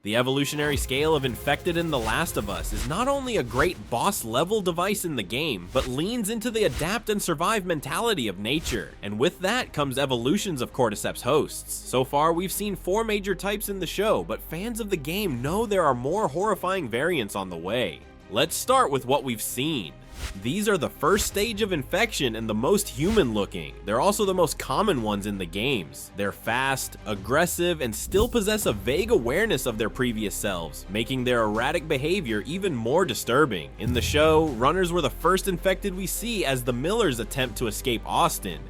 The evolutionary scale of infected in The Last of Us is not only a great boss-level device in the game, but leans into the adapt and survive mentality of nature, and with that comes evolutions of Cordyceps hosts. So far, we've seen 4 major types in the show, but fans of the game know there are more horrifying variants on the way. Let's start with what we've seen. These are the first stage of infection and the most human looking. They're also the most common ones in the games. They're fast, aggressive, and still possess a vague awareness of their previous selves, making their erratic behavior even more disturbing. In the show, runners were the first infected we see as the Millers attempt to escape Austin.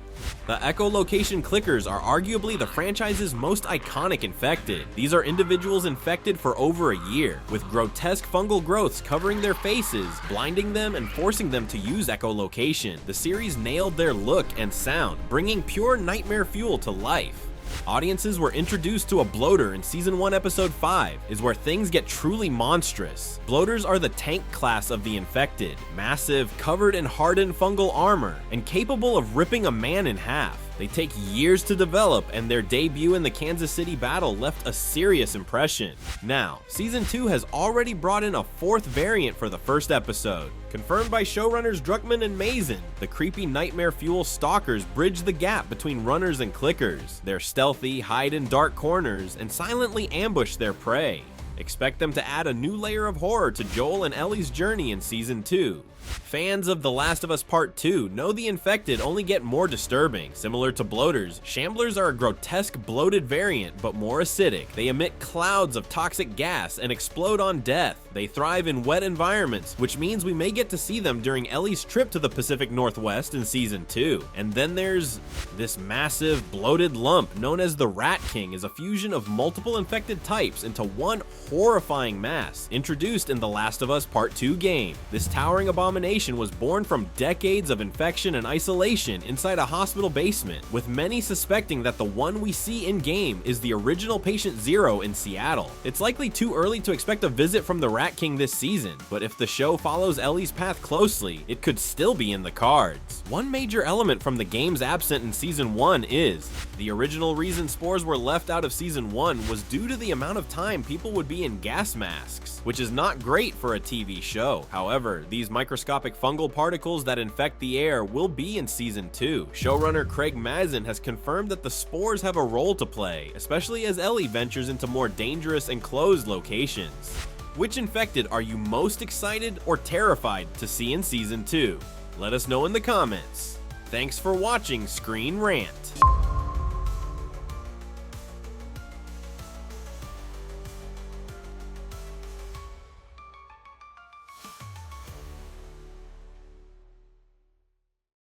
The echolocation clickers are arguably the franchise's most iconic infected. These are individuals infected for over a year, with grotesque fungal growths covering their faces, blinding them and forcing them to use echolocation. The series nailed their look and sound, bringing pure nightmare fuel to life. Audiences were introduced to a bloater in Season 1 Episode 5, is where things get truly monstrous. Bloaters are the tank class of the infected, massive, covered in hardened fungal armor, and capable of ripping a man in half. They take years to develop, and their debut in the Kansas City battle left a serious impression. Now, Season 2 has already brought in a 4th variant for the first episode. Confirmed by showrunners Druckmann and Mazin, the creepy nightmare fuel Stalkers bridge the gap between runners and clickers. They're stealthy, hide in dark corners, and silently ambush their prey. Expect them to add a new layer of horror to Joel and Ellie's journey in Season 2. Fans of The Last of Us Part 2 know the infected only get more disturbing. Similar to bloaters, Shamblers are a grotesque bloated variant, but more acidic. They emit clouds of toxic gas and explode on death. They thrive in wet environments, which means we may get to see them during Ellie's trip to the Pacific Northwest in Season 2. And then there's this massive, bloated lump known as the Rat King, is a fusion of multiple infected types into one horrifying mass, introduced in The Last of Us Part 2 game. This towering abomination was born from decades of infection and isolation inside a hospital basement, with many suspecting that the one we see in-game is the original Patient Zero in Seattle. It's likely too early to expect a visit from the Rat King this season, but if the show follows Ellie's path closely, it could still be in the cards. One major element from the games absent in Season 1 is the original reason Spores were left out of Season 1 was due to the amount of time people would be in gas masks, which is not great for a TV show. However, these microscopic fungal particles that infect the air will be in Season 2. Showrunner Craig Mazin has confirmed that the spores have a role to play, especially as Ellie ventures into more dangerous and closed locations. Which infected are you most excited or terrified to see in Season 2? Let us know in the comments. Thanks for watching ScreenRant.